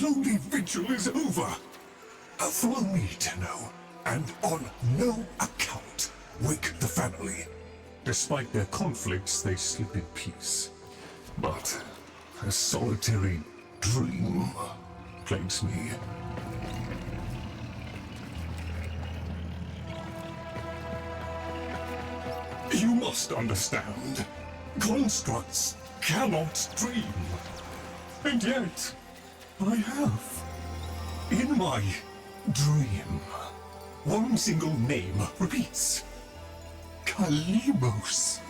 lonely vigil is over. Follow me, Tenno, and on no account wake the family. Despite their conflicts, they sleep in peace. But a solitary dream plagues me. You must understand. Constructs cannot dream. And yet, I have. In my dream, one single name repeats. Kalimos.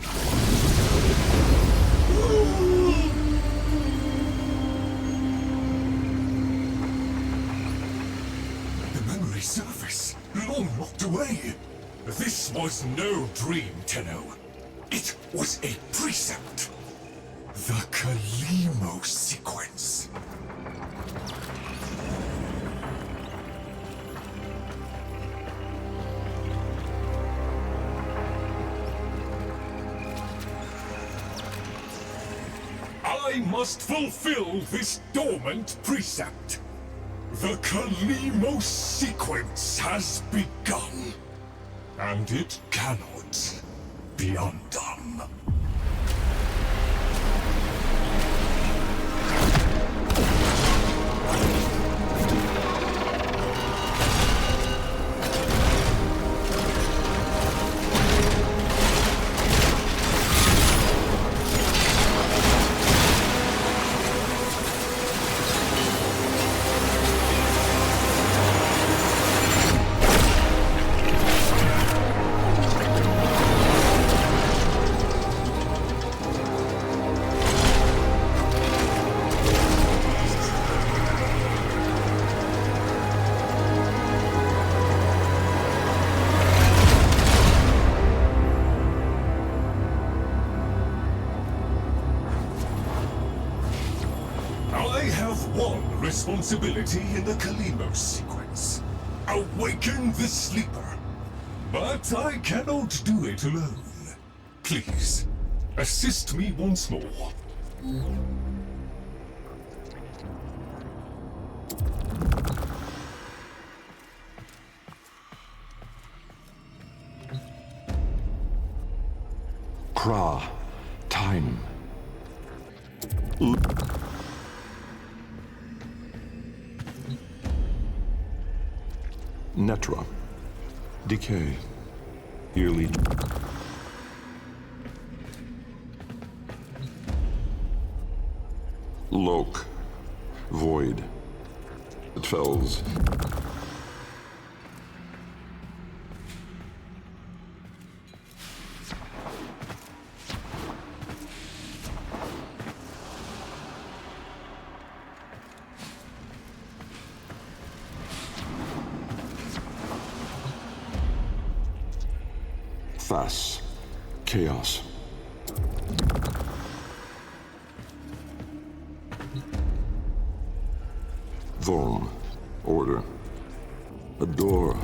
The memory surface, long locked away. This was no dream, Tenno. It was a precept. The Kalimos sequence. I must fulfill this dormant precept. The Kalimos sequence has begun, and it cannot be undone. Responsibility in the Kalimos sequence. Awaken the sleeper. But I cannot do it alone. Please, assist me once more. Kra. Time. Netra. Decay. Yearly. Loke. Void. It fells. Thas. Chaos. Vorm. Order. Adora.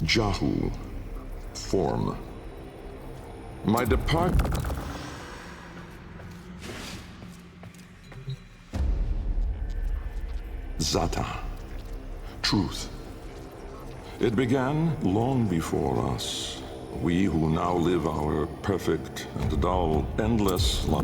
Jahu. Form. My depart... Zata. Truth. It began long before us. We who now live our perfect and dull, endless life.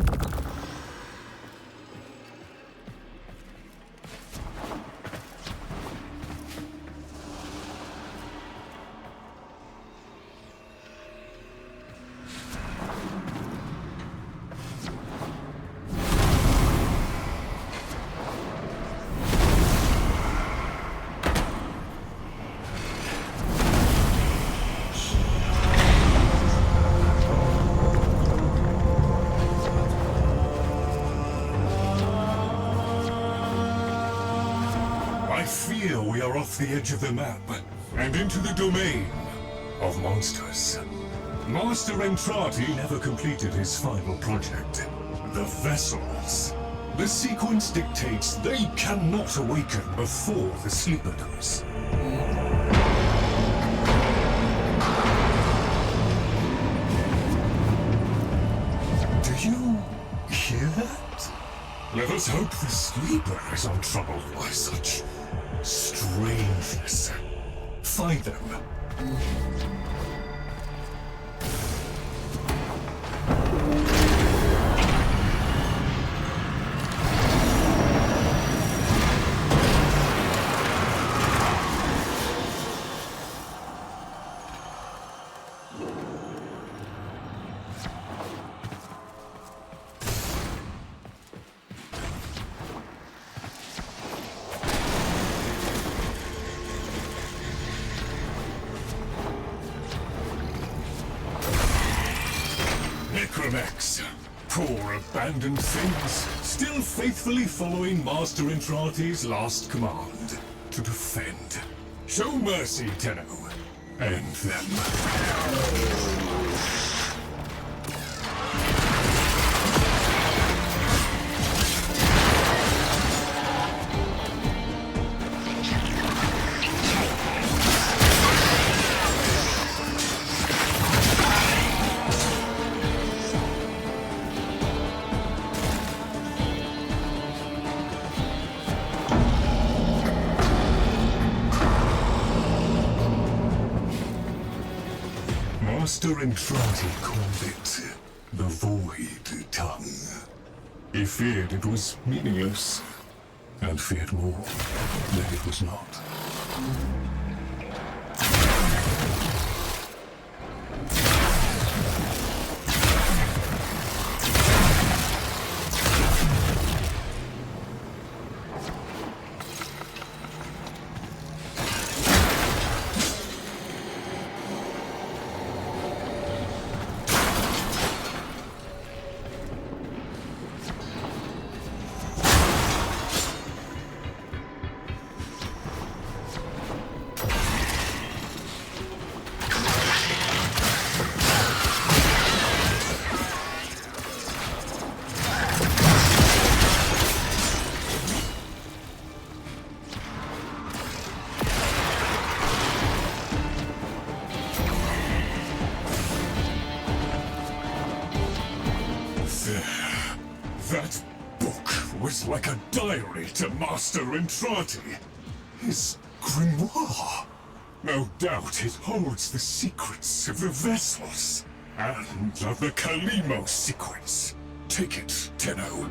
The edge of the map, and into the domain of monsters. Master Entrati never completed his final project, the vessels. The sequence dictates they cannot awaken before the sleeper does. Let us hope the sleeper is untroubled by such strangeness. Find them. Necramechs, poor abandoned things, still faithfully following Master Entrati's last command, to defend. Show mercy, Tenno. End them. Master Entrati called it the Void Tongue. He feared it was meaningless, and feared more that it was not. That book was like a diary to Master Entrati. His Grimoire. No doubt it holds the secrets of the vessels and of the Kalimo sequence. Take it, Tenno.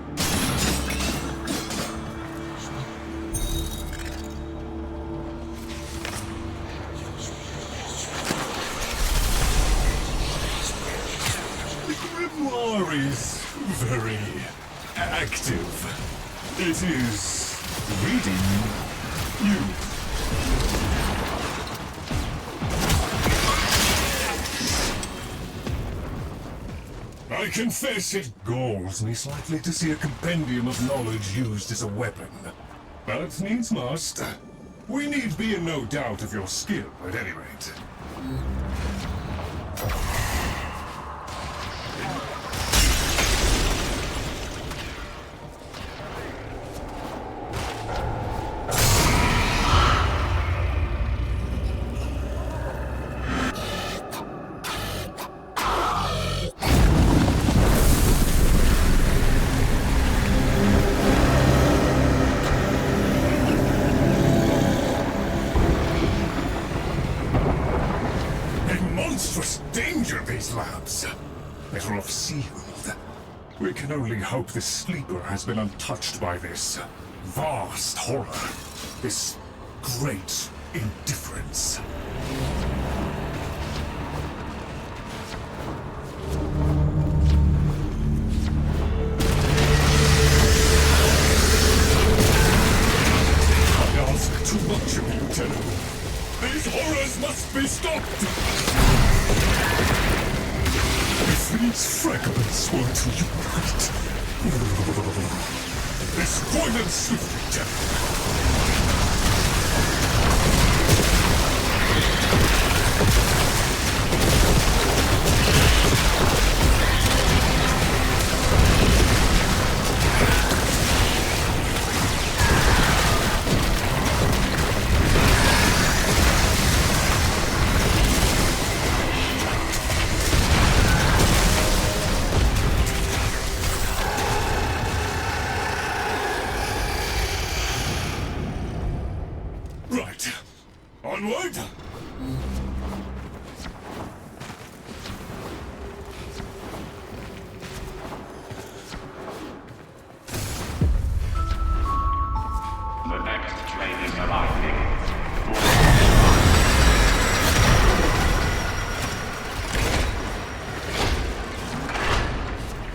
The Grimoire is very active. It is reading you. I confess it galls me slightly to see a compendium of knowledge used as a weapon. But needs must. We need be in no doubt of your skill, at any rate. Monstrous danger, these labs. Better off sealed. We can only hope the sleeper has been untouched by this vast horror, this great indifference. I ask too much of you, Tenno. These horrors must be stopped! If these fragments were to unite... Destroy them swiftly, Tenno. Onward! The next train is arriving.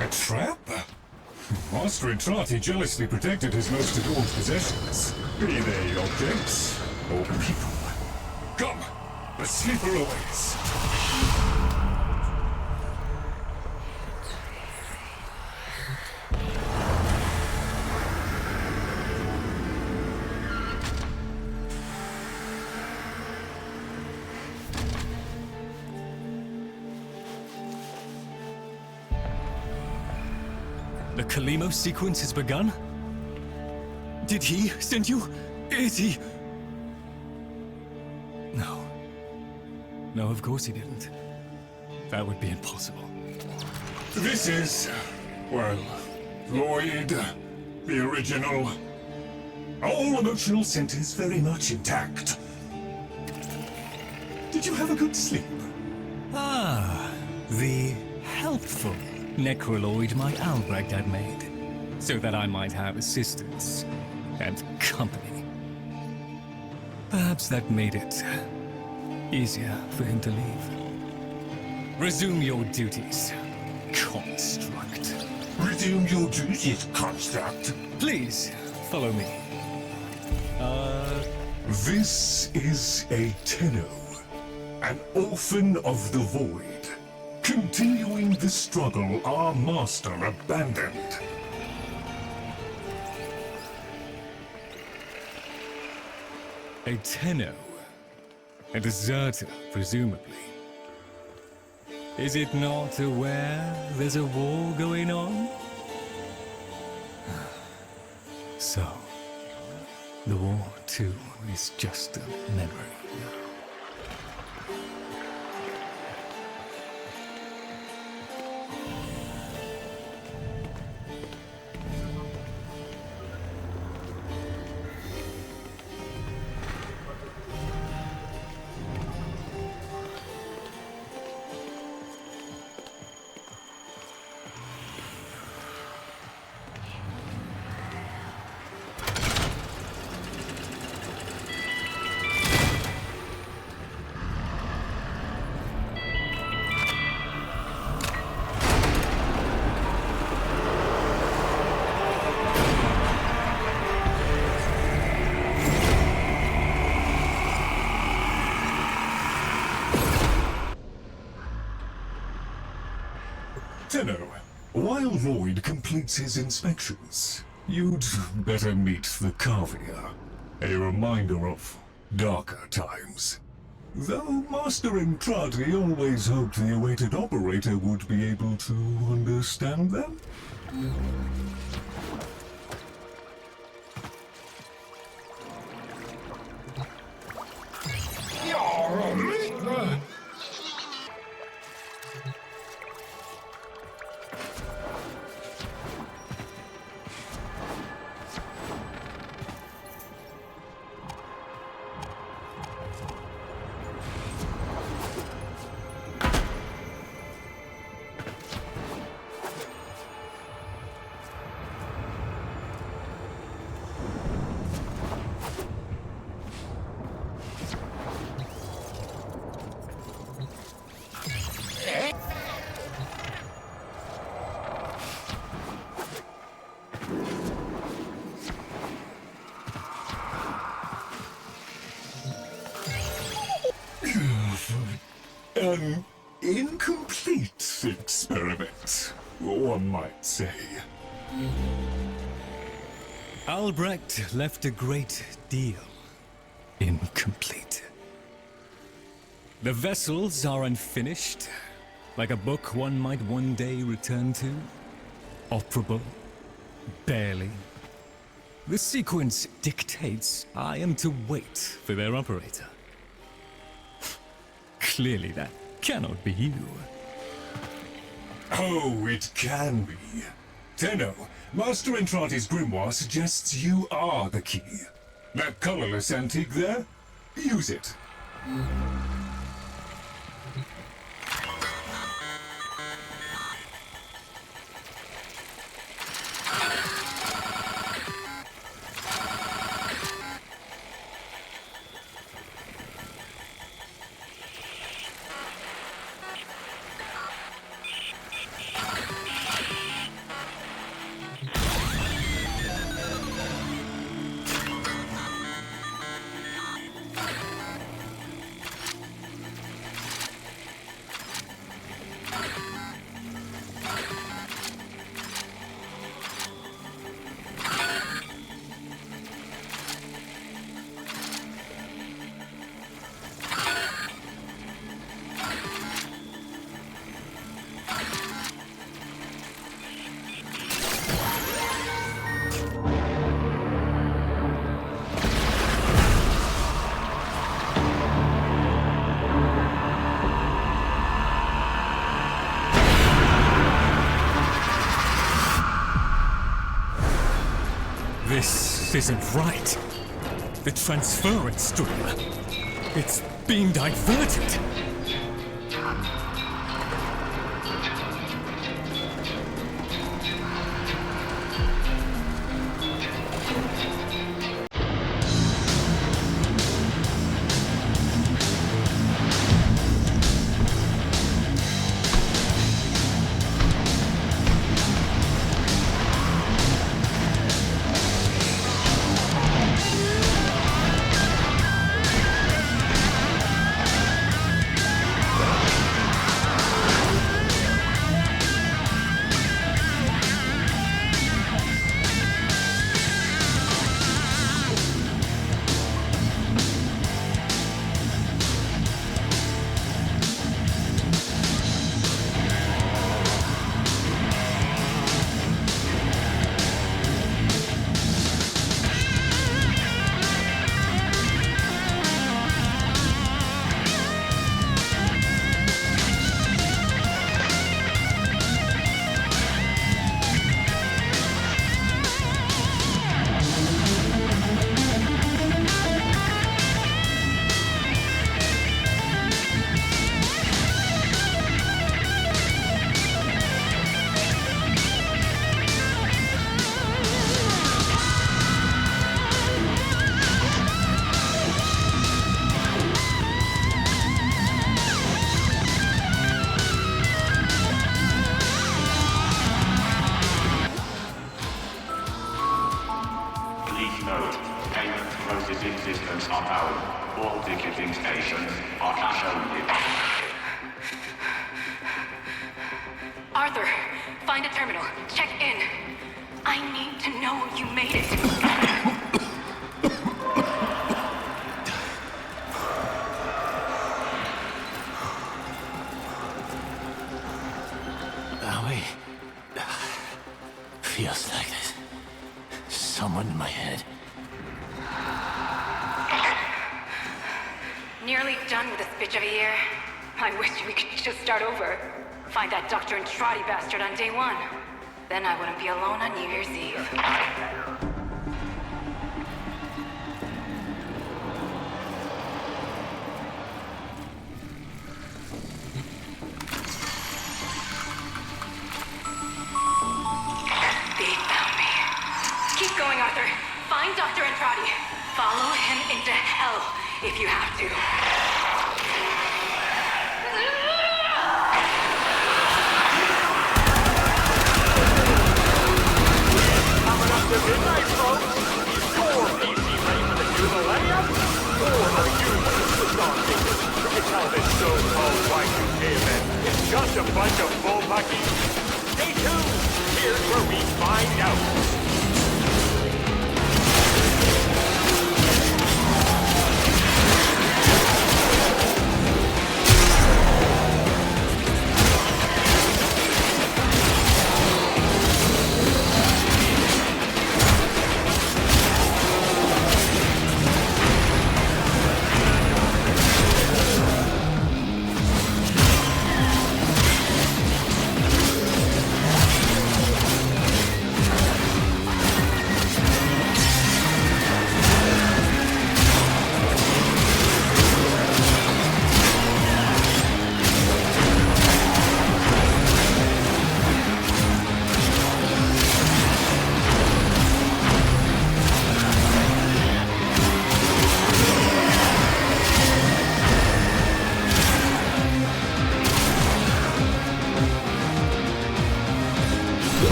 A trap? Master Entrati jealously protected his most adorned possessions, be they objects or people. Come, the sleeper awaits. The Kalimo sequence has begun? Did he send you? Is he? No. No, of course he didn't. That would be impossible. This is, well, Loid, the original. All emotional centers very much intact. Did you have a good sleep? Ah, the helpful Necroloid my Albrecht had made, so that I might have assistance and company. Perhaps that made it easier for him to leave. Resume your duties, construct. Resume your duties, construct. Please, follow me. This is a Tenno, an orphan of the void. Continuing the struggle our master abandoned. A Tenno. A deserter, presumably. Is it not aware there's a war going on? So, the war, too, is just a memory now. Tenno, while Loid completes his inspections, you'd better meet the Cavia, a reminder of darker times. Though Master Entrati always hoped the awaited operator would be able to understand them. An incomplete experiment, one might say. Albrecht left a great deal incomplete. The vessels are unfinished, like a book one might one day return to. Operable, barely. The sequence dictates I am to wait for their operator. Clearly that cannot be you. Oh, it can be. Tenno, Master Entrati's Grimoire suggests you are the key. That colorless antique there? Use it. This isn't right. The transference stream. It's being diverted. Feels like this. Someone in my head. Nearly done with this bitch of a year. I wish we could just start over. Find that Dr. Entrati bastard on day one. Then I wouldn't be alone on New Year's Eve. Going, Arthur. Find Dr. Entrati. Follow him into hell if you have to. Coming up to midnight, folks. Your PC ready for the new millennium? Or are you one of the song makers who can tell this so-called Y2K event is just a bunch of bullpucky? Stay tuned. Here's where we find out.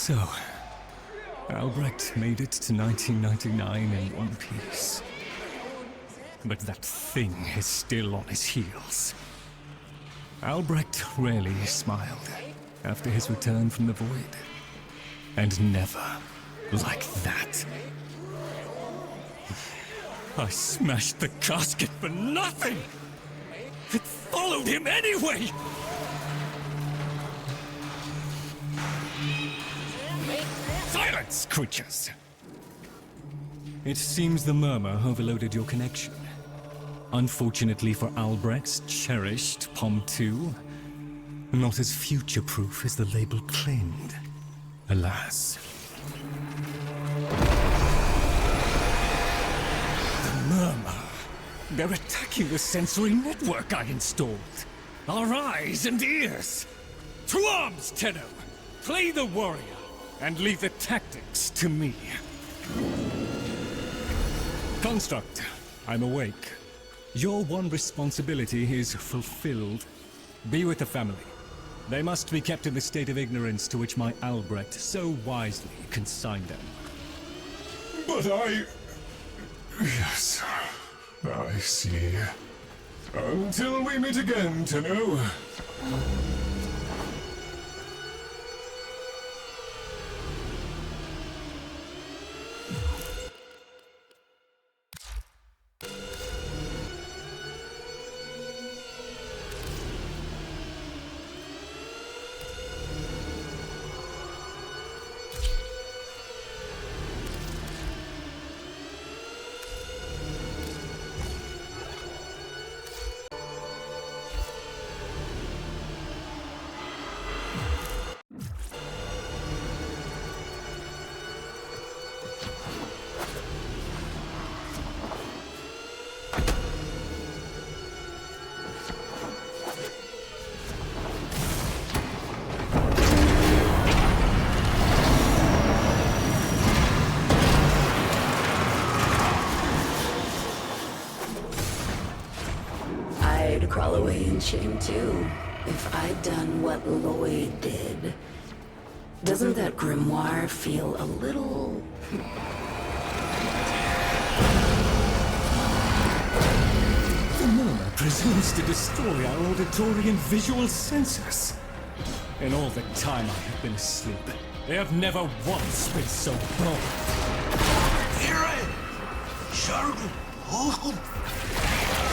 So, Albrecht made it to 1999 in one piece. But that thing is still on his heels. Albrecht rarely smiled after his return from the void. And never like that. I smashed the casket for nothing! It followed him anyway! Silence, creatures! It seems the murmur overloaded your connection. Unfortunately for Albrecht's cherished POM 2, not as future-proof as the label claimed. Alas. The murmur. They're attacking the sensory network I installed. Our eyes and ears. To arms, Tenno! Play the warrior, and leave the tactics to me. Construct, I'm awake. Your one responsibility is fulfilled. Be with the family. They must be kept in the state of ignorance to which my Albrecht so wisely consigned them. But Yes, I see. Until we meet again, Tenno. Crawl away in shame too, if I'd done what Loid did. Doesn't that Grimoire feel a little... The murmur presumes to destroy our auditory and visual senses. In all the time I have been asleep, they have never once been so bold.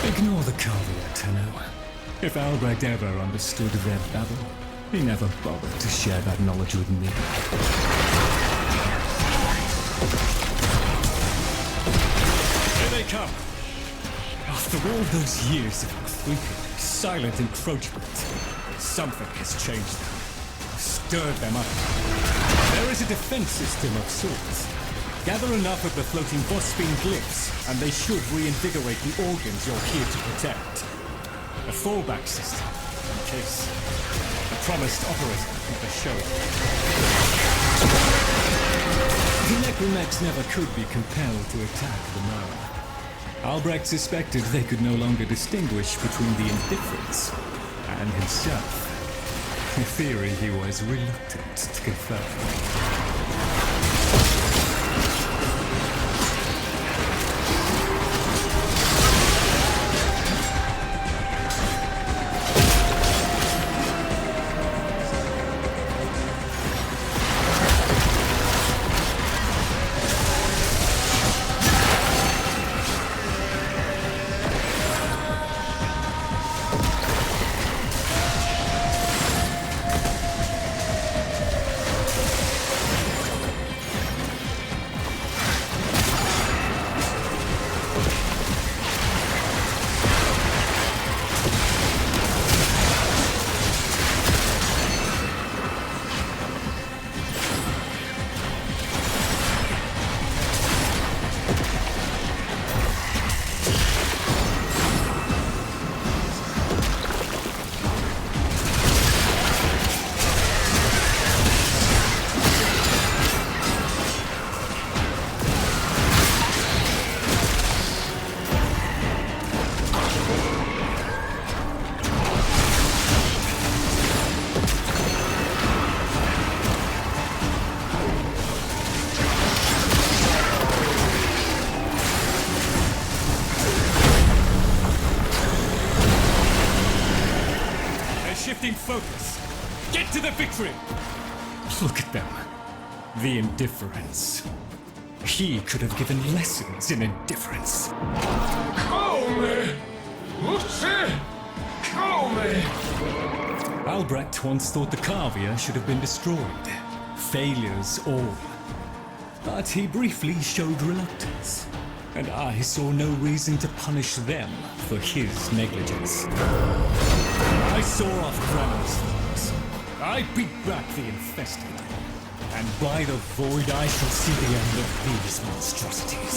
Ignore the Cavia, Tenno. If Albrecht ever understood their babble, he never bothered to share that knowledge with me. Here they come! After all those years of creeping, silent encroachment, something has changed them, stirred them up. There is a defense system of sorts. Gather enough of the floating Vospine glyphs, and they should reinvigorate the organs you're here to protect. A fallback system, in case. A promised operator never showed. The Necramechs never could be compelled to attack the murmur. Albrecht suspected they could no longer distinguish between the indifferents and himself. A theory he was reluctant to confirm. shifting focus. Get to the Vitreum! Look at them. The indifference. He could have given lessons in indifference. Come! Come! Albrecht once thought the Cavia should have been destroyed. Failures all. But he briefly showed reluctance. And I saw no reason to punish them for his negligence. I saw off Grammars things. I beat back the infested. And by the void I shall see the end of these monstrosities.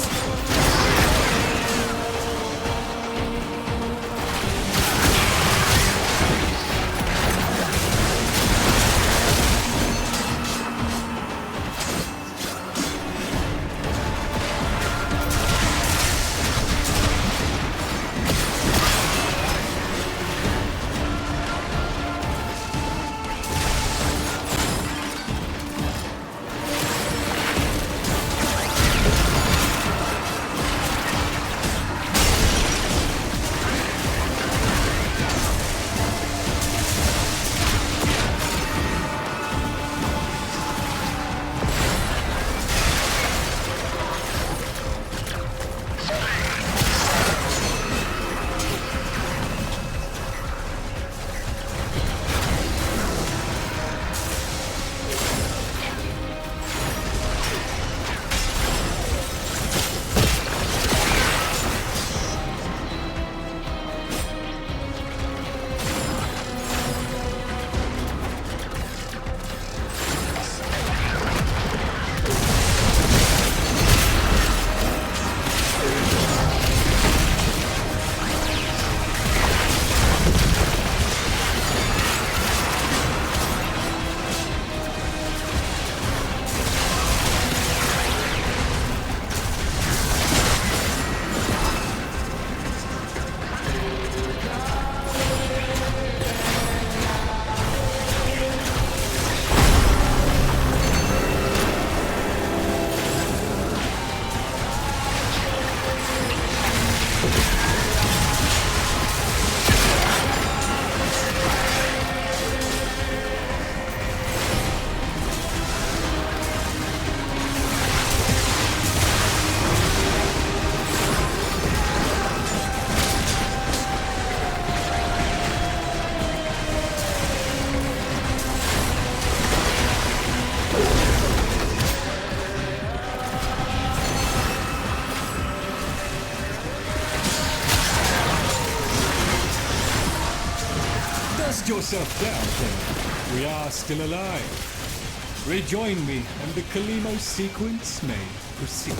Yourself down, then. We are still alive. Rejoin me, and the Kalimo sequence may proceed.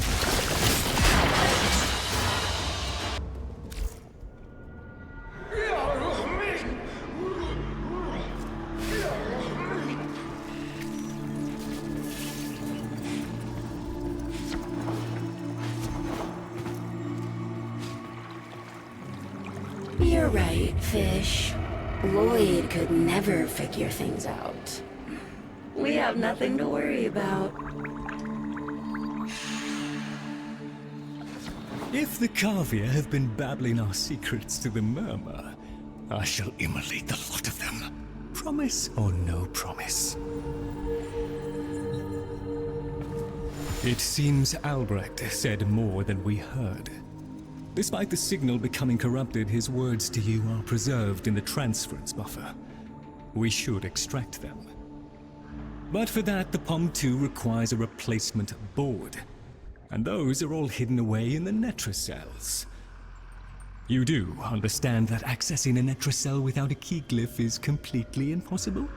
You're right, Fish. Loid could never figure things out. We have nothing to worry about. If the Cavia have been babbling our secrets to the Murmur, I shall immolate the lot of them. Promise or no promise? It seems Albrecht said more than we heard. Despite the signal becoming corrupted, his words to you are preserved in the transference buffer. We should extract them. But for that, the POM-2 requires a replacement board. And those are all hidden away in the Netracells. You do understand that accessing a Netracell without a key glyph is completely impossible?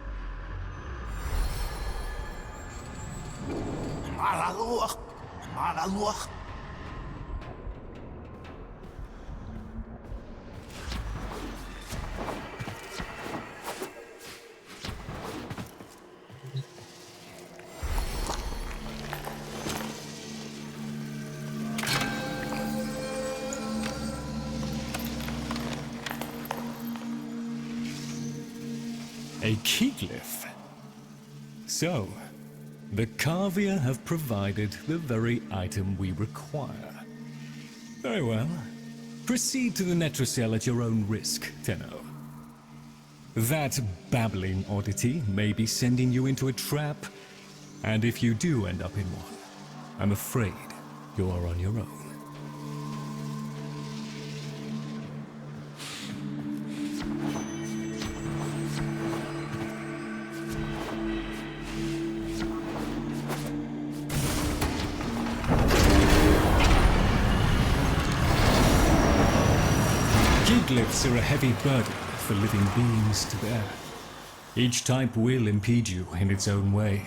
A key glyph? So, the Cavia have provided the very item we require. Very well. Proceed to the Netracell at your own risk, Tenno. That babbling oddity may be sending you into a trap, and if you do end up in one, I'm afraid you are on your own. Glyphs are a heavy burden for living beings to bear. Each type will impede you in its own way.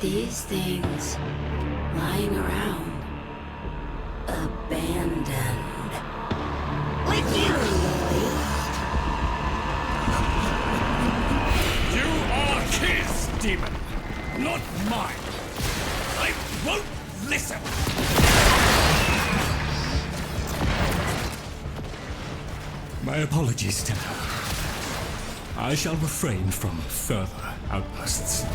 These things lying around, abandoned. With you, Loid. You are his demon, not mine. I won't listen. My apologies, Tender. I shall refrain from further outbursts.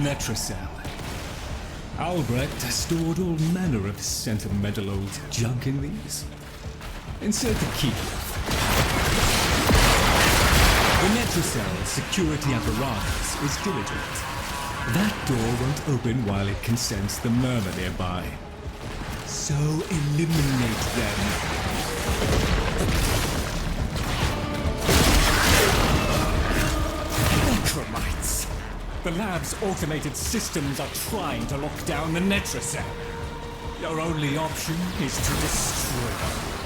Netracell. Albrecht stored all manner of sentimental old junk in these. Insert the key. The Netracell security apparatus is diligent. That door won't open while it can sense the murmur nearby. So eliminate them. Necramites! The lab's automated systems are trying to lock down the Netracell. Your only option is to destroy them.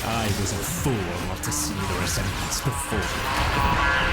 I was a fool not to see the resemblance before.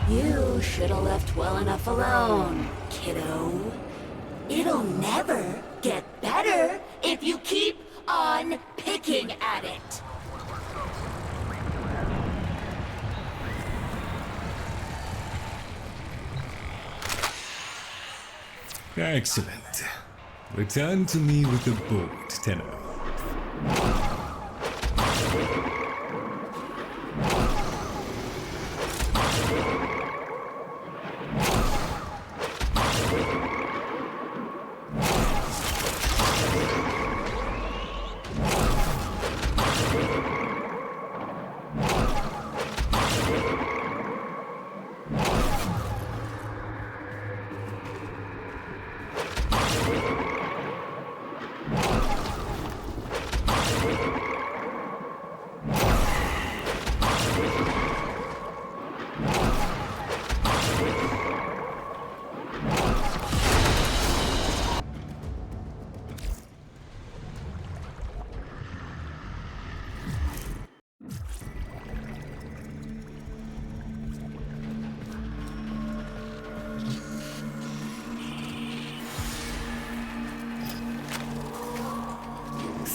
You should have left well enough alone, kiddo. It'll never get better if you keep on picking at it. Excellent. Return to me with the board, Tenno.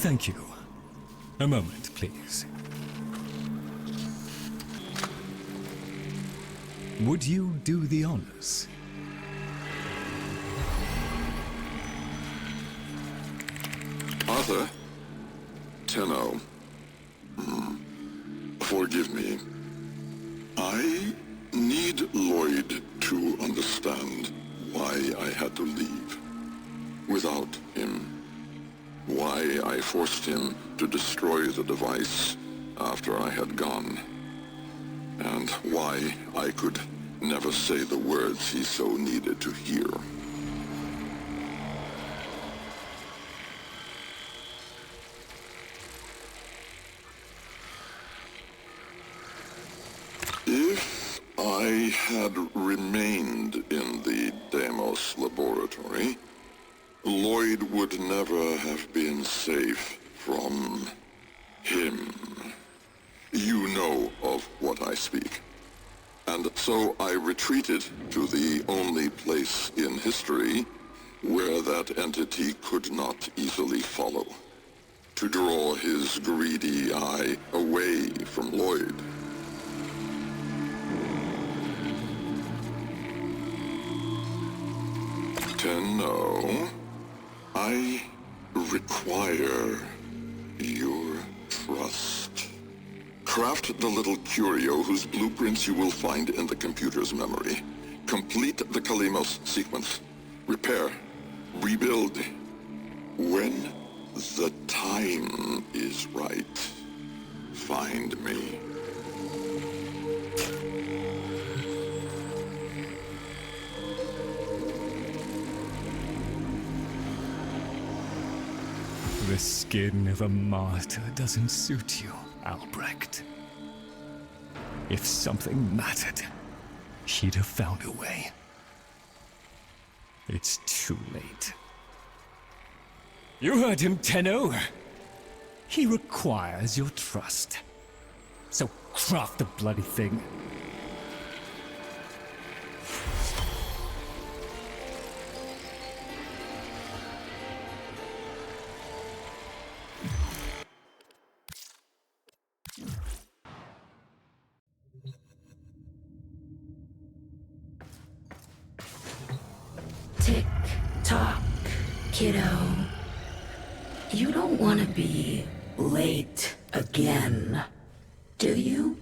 Thank you. A moment, please. Would you do the honors? Arthur? Tenno. Forgive me. I need Loid to understand why I had to leave. Without him. Why I forced him to destroy the device after I had gone. And why I could never say the words he so needed to hear. If I had remained in the Deimos laboratory, Loid would never have been safe from him. know of what I speak. And so I retreated to the only place in history where that entity could not easily follow, to draw his greedy eye away from Loid. Tenno, I require your trust. Craft the little curio whose blueprints you will find in the computer's memory. Complete the Kalimos sequence. Repair. Rebuild. When the time is right, find me. The skin of a martyr doesn't suit you, Albrecht. If something mattered, he'd have found a way. It's too late. You heard him, Tenno. He requires your trust. So craft the bloody thing. Tick-tock, kiddo. You don't want to be late again, do you?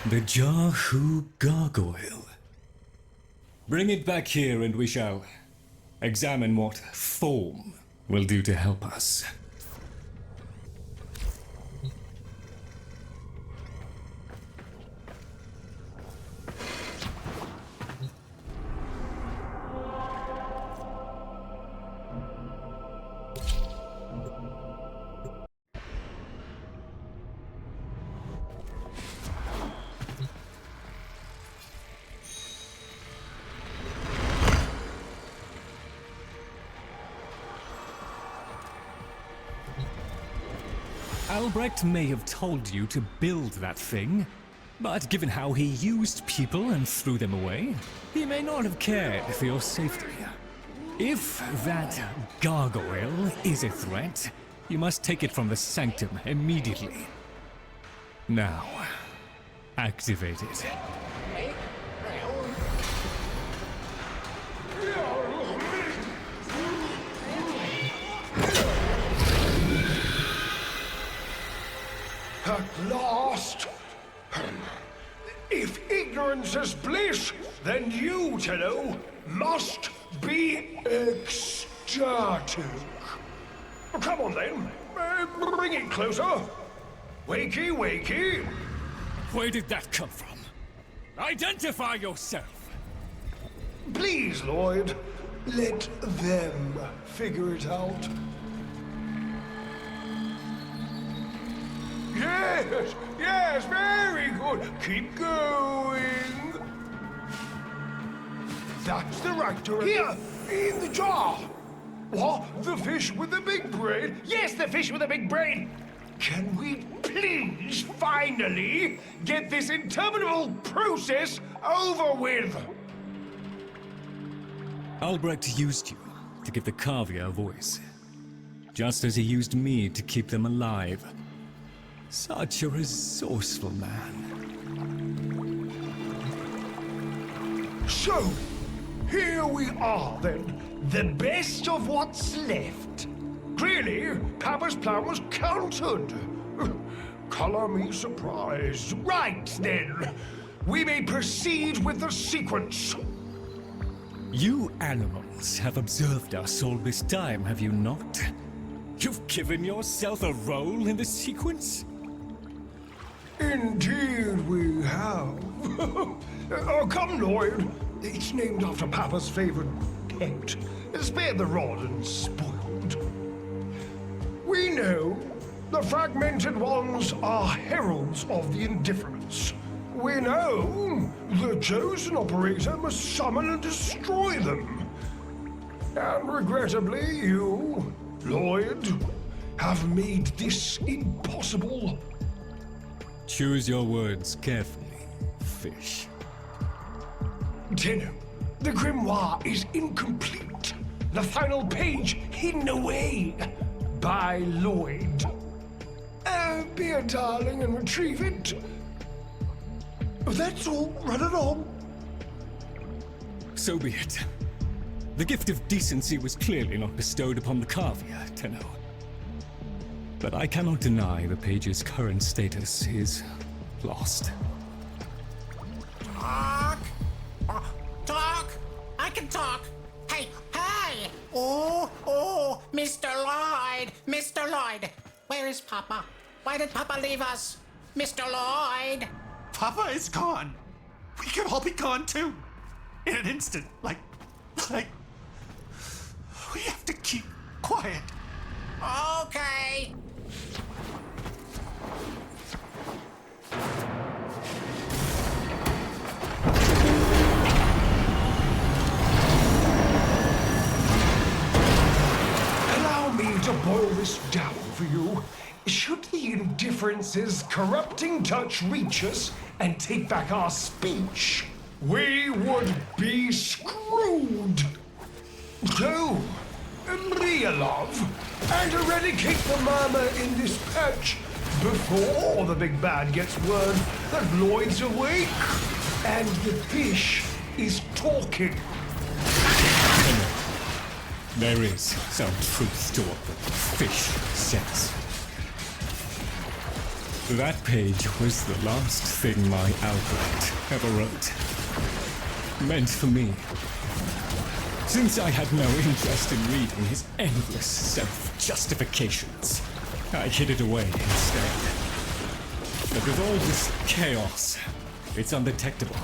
The Jahu Gargoyle. Bring it back here and we shall examine what form will do to help us. Albrecht may have told you to build that thing, but given how he used people and threw them away, he may not have cared for your safety. If that gargoyle is a threat, you must take it from the sanctum immediately. Now, activate it. At last! If ignorance is bliss, then you, Tenno, must be ecstatic. Come on then, bring it closer. Wakey, wakey. Where did that come from? Identify yourself! Please, Loid, let them figure it out. Yes, yes, very good. Keep going. That's the right direction. Here, in the jar. What? The fish with the big brain? Yes, the fish with the big brain. Can we please finally get this interminable process over with? Albrecht used you to give the Cavia a voice, just as he used me to keep them alive. Such a resourceful man. So, here we are then, the best of what's left. Clearly, Papa's plan was countered. Color me surprised. Right then, we may proceed with the sequence. You animals have observed us all this time, have you not? You've given yourself a role in the sequence? Indeed we have. Oh, come, Loid. It's named after Papa's favorite pet. Spared the rod and spoiled. We know the fragmented ones are heralds of the indifference. We know the chosen operator must summon and destroy them. And regrettably, you, Loid, have made this impossible. Choose your words carefully, fish. Tenno, the grimoire is incomplete. The final page hidden away by Loid. Be a darling and retrieve it. That's all. Run along. So be it. The gift of decency was clearly not bestowed upon the Cavia, Tenno. But I cannot deny the page's current status is lost. Talk! Talk! I can talk! Hey! Hey! Oh! Mr. Loid! Mr. Loid! Where is Papa? Why did Papa leave us? Mr. Loid! Papa is gone. We could all be gone too. In an instant. Like... We have to keep quiet. Okay. Allow me to boil this down for you. Should the indifference's corrupting touch reach us and take back our speech, we would be screwed. So, real love, and eradicate the murmur in this patch before the big bad gets word that Loid's awake and the fish is talking. There is some truth to what the fish says. That page was the last thing my Albrecht ever wrote. Meant for me. Since I had no interest in reading his endless self-justifications, I hid it away instead. But with all this chaos, it's undetectable.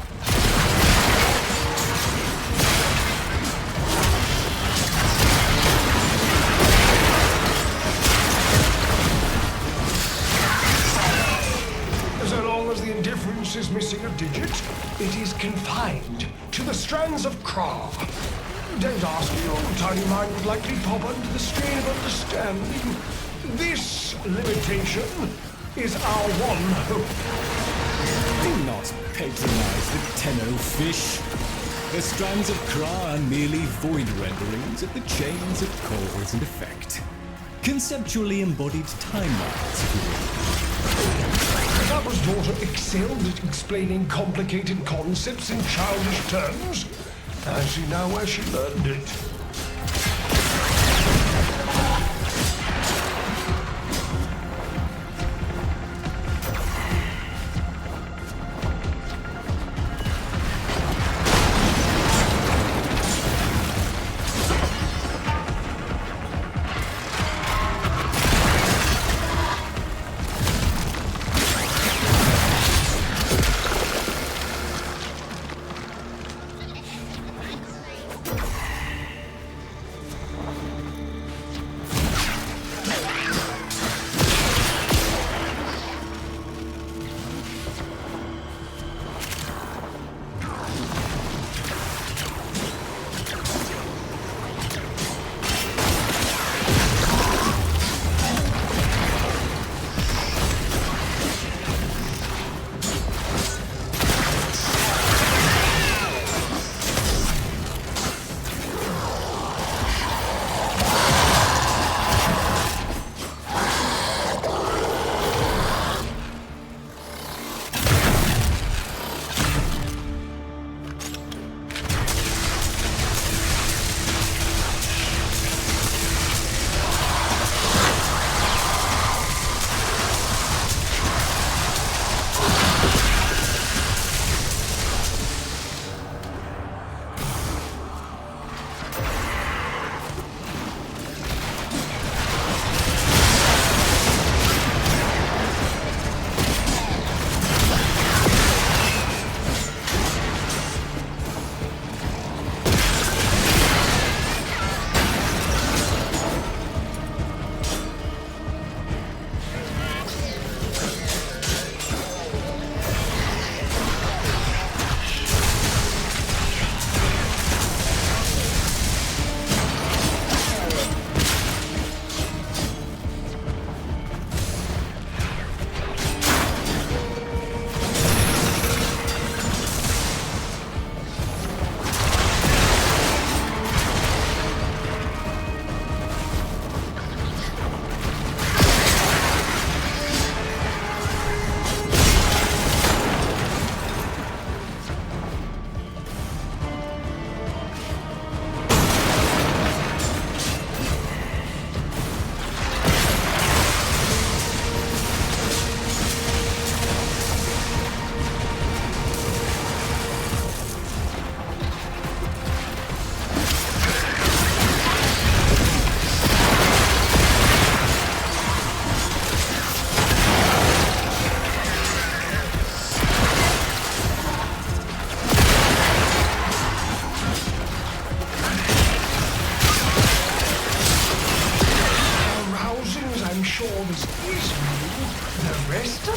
So long as the indifference is missing a digit, it is confined to the strands of Kra. Don't ask me, your tiny mind would likely pop under the strain of understanding. This limitation is our one hope. Do not patronize the Tenno fish. The strands of Kra are merely void renderings of the chains of cause and effect. Conceptually embodied timelines, if you will. Papa's daughter excelled at explaining complicated concepts in childish terms. I see now where she learned it.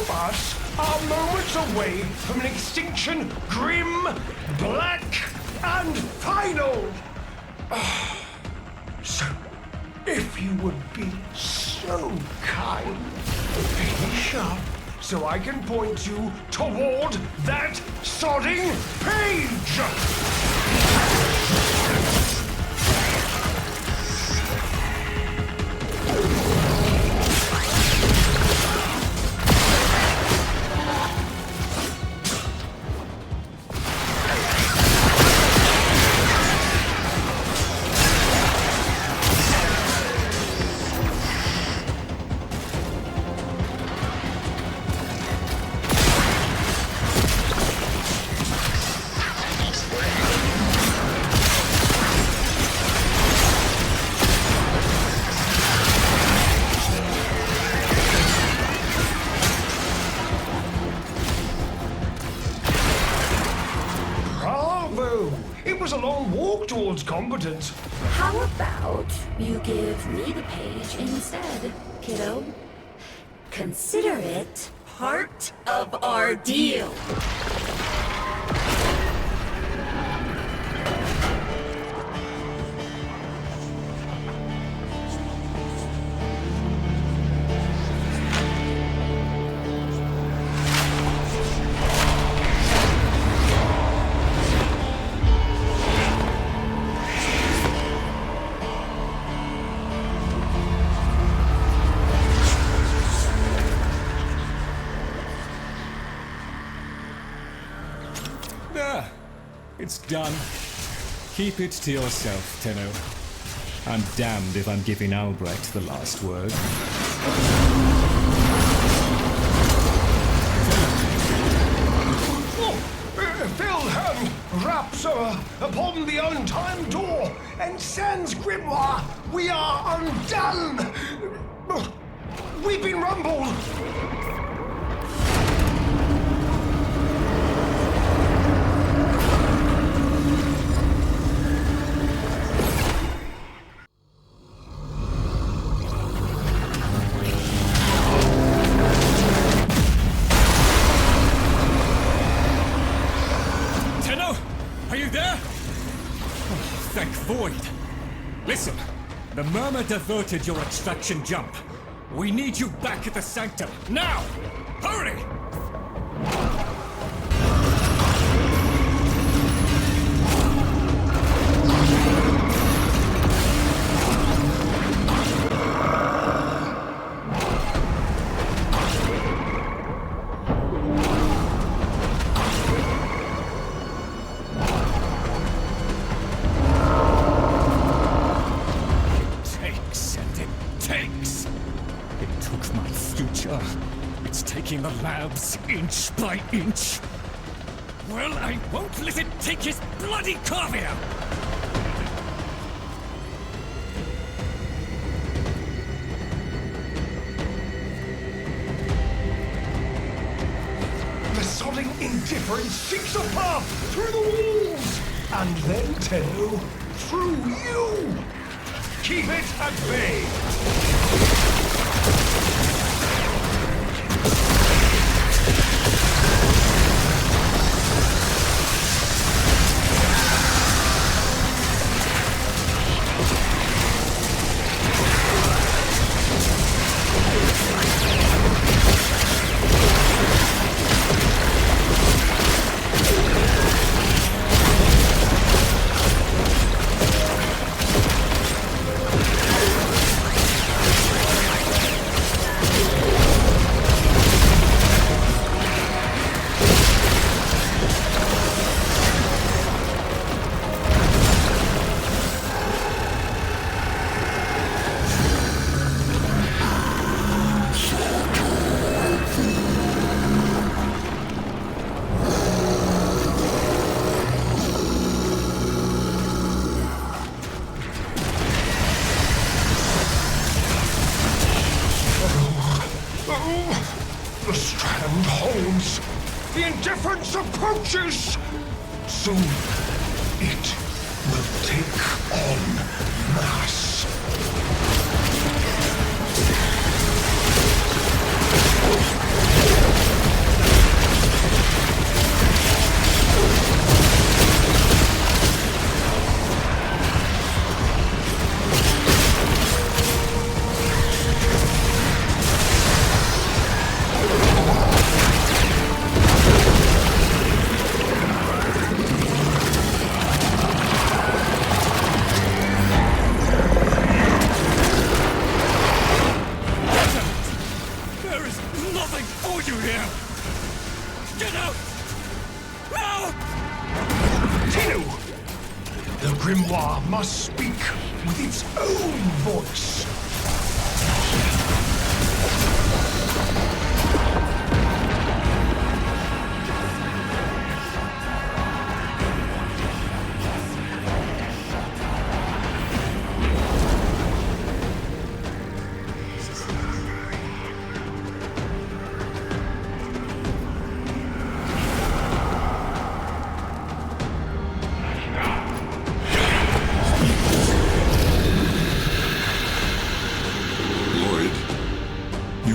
of us are moments away from an extinction grim, black, and final. So, if you would be so kind, finish up so I can point you toward that sodding page! Towards competence. How about you give me the page instead, kiddo? Consider it part of our deal. It's done. Keep it to yourself, Tenno. I'm damned if I'm giving Albrecht the last word. Filled hand raps upon the untimed door, and sans Grimoire, we are undone! We've been rumbled! Listen, the Murmur diverted your extraction jump. We need you back at the Sanctum, now! Hurry! The labs inch by inch. Well, I won't let it take his bloody Cavia! The sodding indifference seeks a path through the walls, and then, Tenno, through you! Keep it at bay! The strand holds. The indifference approaches. Soon, it will take on mass. The Grimoire must speak with its own voice.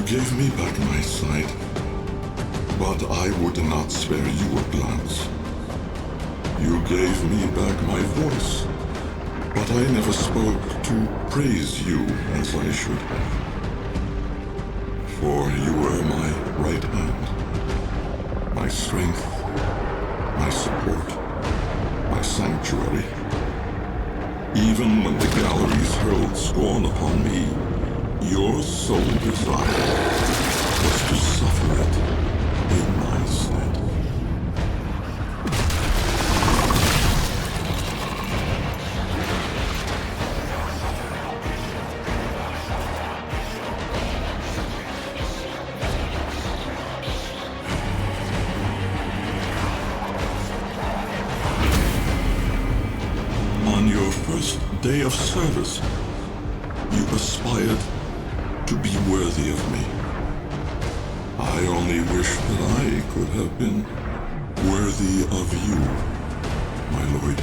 Gave me back my sight, but I would not spare you a glance. You gave me back my voice, but I never spoke to praise you as I should have. For you were my right hand, my strength, my support, my sanctuary. Even when the galleries hurled scorn upon me, your sole desire was to suffer it in my stead. On your first day of service, you aspired to be worthy of me. I only wish that I could have been worthy of you, my lord.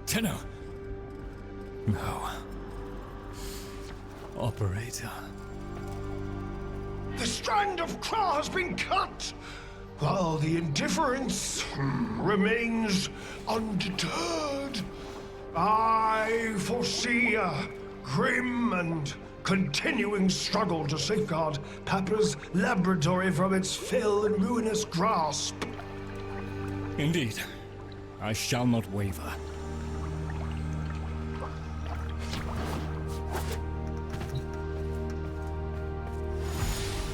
Tenno! No. Operator. The strand of claw has been cut, while the indifference remains undeterred. I foresee a grim and continuing struggle to safeguard Papa's laboratory from its fell and ruinous grasp. Indeed. I shall not waver.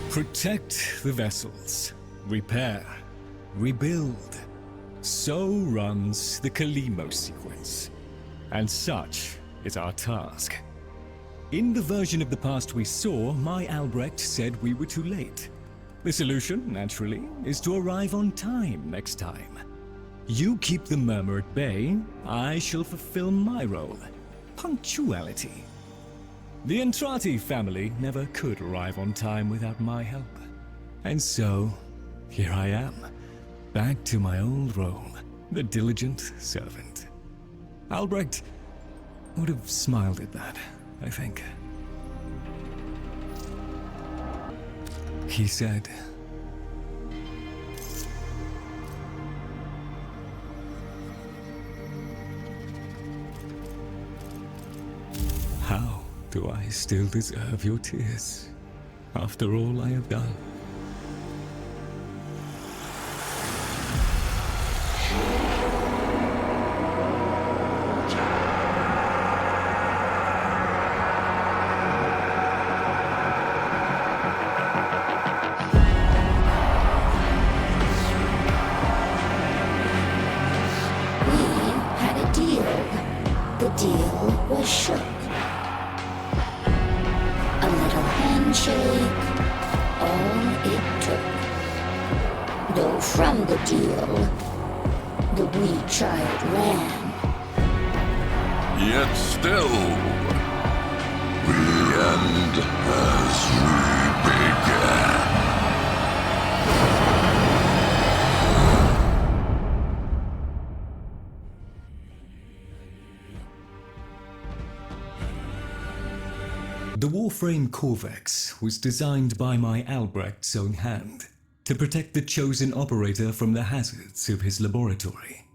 Protect the vessels. Repair. Rebuild. So runs the Kalimo sequence. And such is our task. In the version of the past we saw, my Albrecht said we were too late. The solution, naturally, is to arrive on time next time. You keep the murmur at bay, I shall fulfill my role. Punctuality. The Entrati family never could arrive on time without my help. And so, here I am, back to my old role, the diligent servant. Albrecht would have smiled at that, I think. He said, "How do I still deserve your tears after all I have done?" From the deal, the wee child ran. Yet still, the end has re-begun. The Warframe Corvex was designed by my Albrecht's own hand, to protect the chosen operator from the hazards of his laboratory.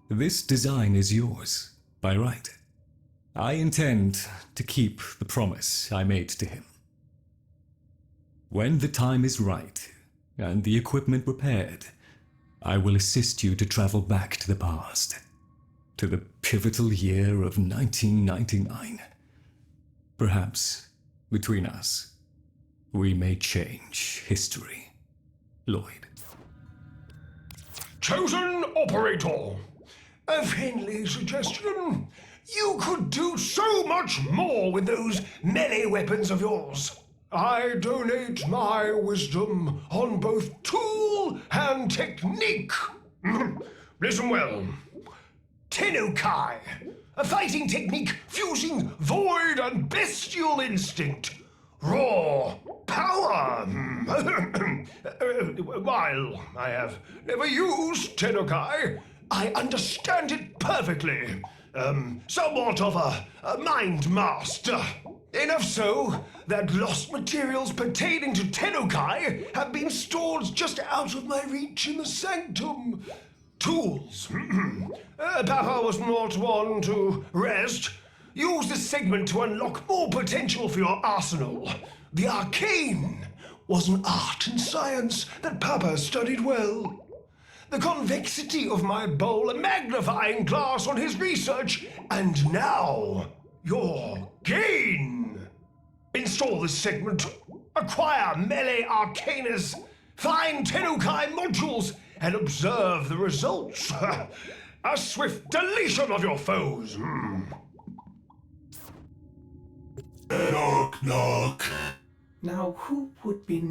This design is yours, by right. I intend to keep the promise I made to him. When the time is right, and the equipment repaired, I will assist you to travel back to the past, to the pivotal year of 1999. Perhaps, between us, we may change history. Loid. Chosen operator, a friendly suggestion. You could do so much more with those melee weapons of yours. I donate my wisdom on both tool and technique. Listen well. Tenukai, a fighting technique fusing void and bestial instinct. Raw power. While I have never used Tenukai, I understand it perfectly. Somewhat of a mind master. Enough so that lost materials pertaining to Tenukai have been stored just out of my reach in the sanctum. Tools. Papa was not one to rest. Use this segment to unlock more potential for your arsenal. The arcane was an art and science that Papa studied well. The convexity of my bowl a magnifying glass on his research, and now your gain. Install this segment, acquire melee arcanas, find Tenukai modules, and observe the results. A swift deletion of your foes. Knock, knock. Now, who would be